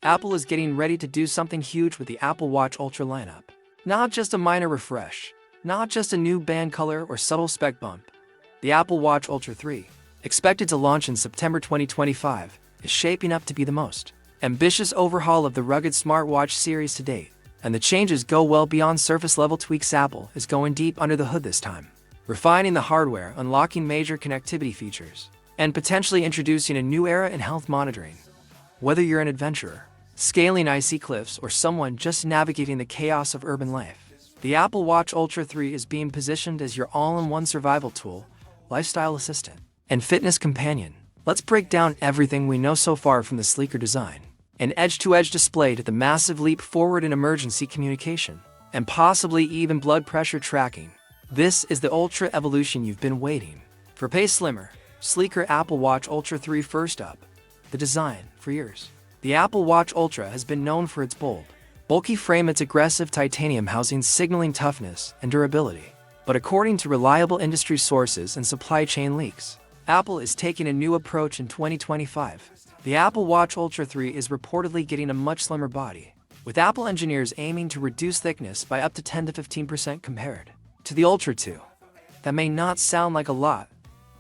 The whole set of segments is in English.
Apple is getting ready to do something huge with the Apple Watch Ultra lineup. Not just a minor refresh, not just a new band color or subtle spec bump. The Apple Watch Ultra 3, expected to launch in September 2025, is shaping up to be the most ambitious overhaul of the rugged smartwatch series to date. And the changes go well beyond surface-level tweaks. Apple is going deep under the hood this time, refining the hardware, unlocking major connectivity features, and potentially introducing a new era in health monitoring. Whether you're an adventurer, scaling icy cliffs, or someone just navigating the chaos of urban life, the Apple Watch Ultra 3 is being positioned as your all-in-one survival tool, lifestyle assistant, and fitness companion. Let's break down everything we know so far, from the sleeker design, an edge-to-edge display, to the massive leap forward in emergency communication, and possibly even blood pressure tracking. This is the Ultra evolution you've been waiting for. Pay slimmer, sleeker Apple Watch Ultra 3. First up, the design. For years, the Apple Watch Ultra has been known for its bold, bulky frame, its aggressive titanium housing signaling toughness and durability. But according to reliable industry sources and supply chain leaks, Apple is taking a new approach in 2025. The Apple Watch Ultra 3 is reportedly getting a much slimmer body, with Apple engineers aiming to reduce thickness by up to 10 to 15% compared to the Ultra 2. That may not sound like a lot,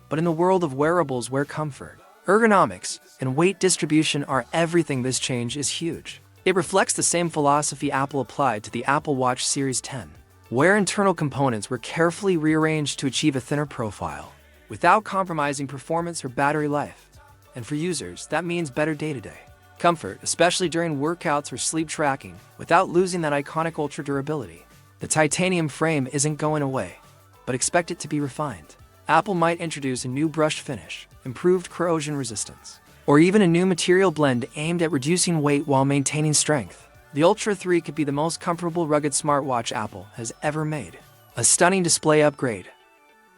but in the world of wearables where comfort, ergonomics, and weight distribution are everything, this change is huge. It reflects the same philosophy Apple applied to the Apple Watch Series 10, where internal components were carefully rearranged to achieve a thinner profile, without compromising performance or battery life. And for users, that means better day-to-day comfort, especially during workouts or sleep tracking, without losing that iconic ultra durability. The titanium frame isn't going away, but expect it to be refined. Apple might introduce a new brushed finish, improved corrosion resistance, or even a new material blend aimed at reducing weight while maintaining strength. The Ultra 3 could be the most comfortable rugged smartwatch Apple has ever made. A stunning display upgrade,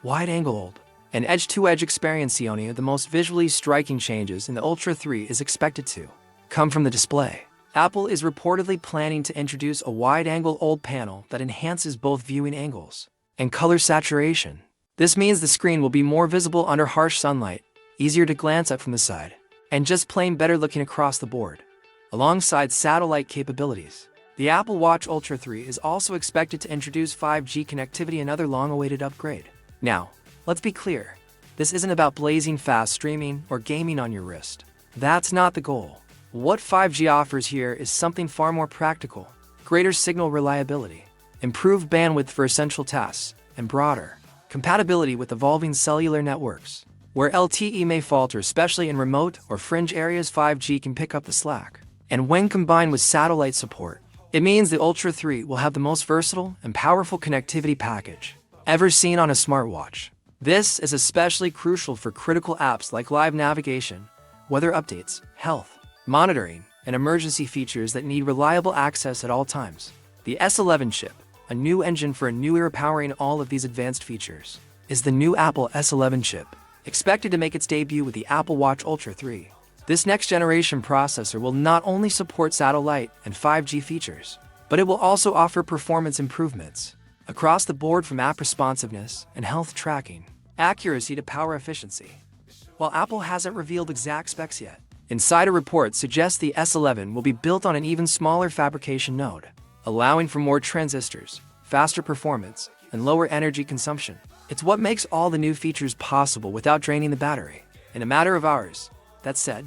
wide-angle OLED, and edge-to-edge experience. The most visually striking changes in the Ultra 3 is expected to come from the display. Apple is reportedly planning to introduce a wide-angle OLED panel that enhances both viewing angles and color saturation. This means the screen will be more visible under harsh sunlight, easier to glance at from the side, and just plain better looking across the board. Alongside satellite capabilities, the Apple Watch Ultra 3 is also expected to introduce 5G connectivity, another long-awaited upgrade. Now, let's be clear, this isn't about blazing fast streaming or gaming on your wrist. That's not the goal. What 5G offers here is something far more practical: greater signal reliability, improved bandwidth for essential tasks, and broader compatibility with evolving cellular networks. Where LTE may falter, especially in remote or fringe areas, 5G can pick up the slack. And when combined with satellite support, it means the Ultra 3 will have the most versatile and powerful connectivity package ever seen on a smartwatch. This is especially crucial for critical apps like live navigation, weather updates, health monitoring, and emergency features that need reliable access at all times. The S11 Chip, a new engine for a new era powering all of these advanced features, is the new Apple S11 Chip, expected to make its debut with the Apple Watch Ultra 3. This next-generation processor will not only support satellite and 5G features, but it will also offer performance improvements across the board, from app responsiveness and health tracking, accuracy to power efficiency. While Apple hasn't revealed exact specs yet, insider reports suggest the S11 will be built on an even smaller fabrication node, allowing for more transistors, faster performance, and lower energy consumption. It's what makes all the new features possible without draining the battery in a matter of hours. That said,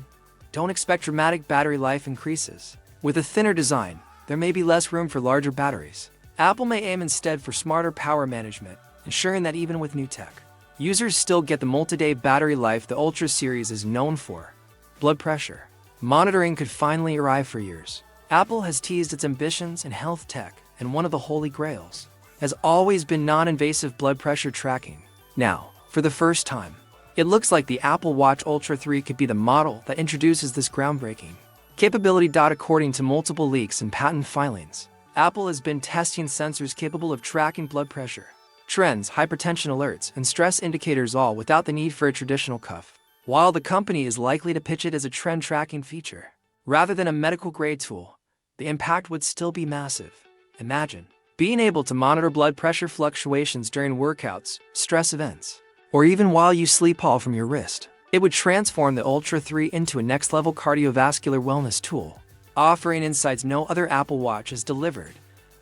don't expect dramatic battery life increases. With a thinner design, there may be less room for larger batteries. Apple may aim instead for smarter power management, ensuring that even with new tech, users still get the multi-day battery life the Ultra series is known for. Blood pressure monitoring could finally arrive. For years, Apple has teased its ambitions in health tech, and one of the holy grails has always been non-invasive blood pressure tracking. Now, for the first time, it looks like the Apple Watch Ultra 3 could be the model that introduces this groundbreaking capability. According to multiple leaks and patent filings, Apple has been testing sensors capable of tracking blood pressure, trends, hypertension alerts, and stress indicators, all without the need for a traditional cuff. While the company is likely to pitch it as a trend tracking feature rather than a medical-grade tool, the impact would still be massive. Imagine being able to monitor blood pressure fluctuations during workouts, stress events, or even while you sleep, all from your wrist. It would transform the Ultra 3 into a next-level cardiovascular wellness tool. offering insights no other Apple Watch has delivered.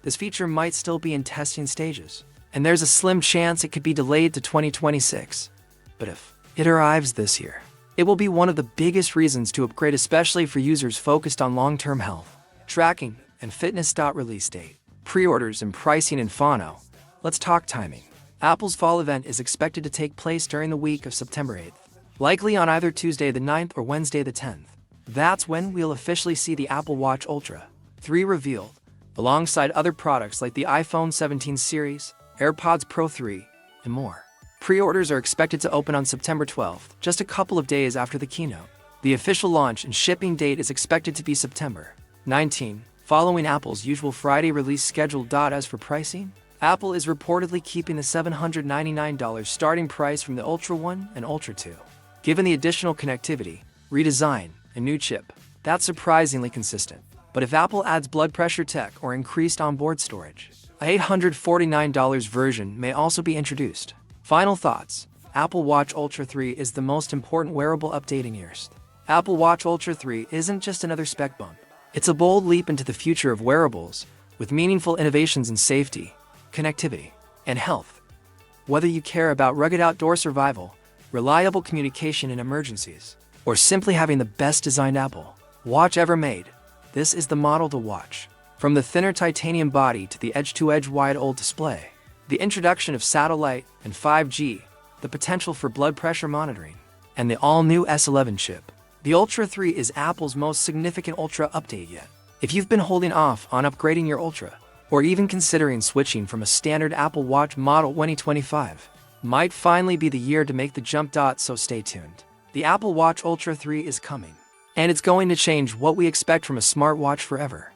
This feature might still be in testing stages, and there's a slim chance it could be delayed to 2026. But if it arrives this year, it will be one of the biggest reasons to upgrade, especially for users focused on long-term health, tracking, and fitness. Release date, pre-orders, and pricing. In Fano, let's talk timing. Apple's fall event is expected to take place during the week of September 8th, likely on either Tuesday the 9th or Wednesday the 10th. That's when we'll officially see the Apple Watch Ultra 3 revealed, alongside other products like the iPhone 17 series, AirPods Pro 3, and more. Pre-orders are expected to open on September 12th, just a couple of days after the keynote. The official launch and shipping date is expected to be September 19, following Apple's usual Friday release schedule. As for pricing, Apple is reportedly keeping the $799 starting price from the Ultra 1 and Ultra 2. Given the additional connectivity, redesign, and new chip, that's surprisingly consistent. But if Apple adds blood pressure tech or increased onboard storage, a $849 version may also be introduced. Final thoughts. Apple Watch Ultra 3 is the most important wearable update in years. Apple Watch Ultra 3 isn't just another spec bump. It's a bold leap into the future of wearables, with meaningful innovations in safety, connectivity, and health. Whether you care about rugged outdoor survival, reliable communication in emergencies, or simply having the best designed Apple Watch ever made, this is the model to watch. From the thinner titanium body to the edge-to-edge wide OLED display, the introduction of satellite and 5G, the potential for blood pressure monitoring, and the all-new S11 chip, the Ultra 3 is Apple's most significant Ultra update yet. If you've been holding off on upgrading your Ultra, or even considering switching from a standard Apple Watch model, 2025 might finally be the year to make the jump. So stay tuned. The Apple Watch Ultra 3 is coming, and it's going to change what we expect from a smartwatch forever.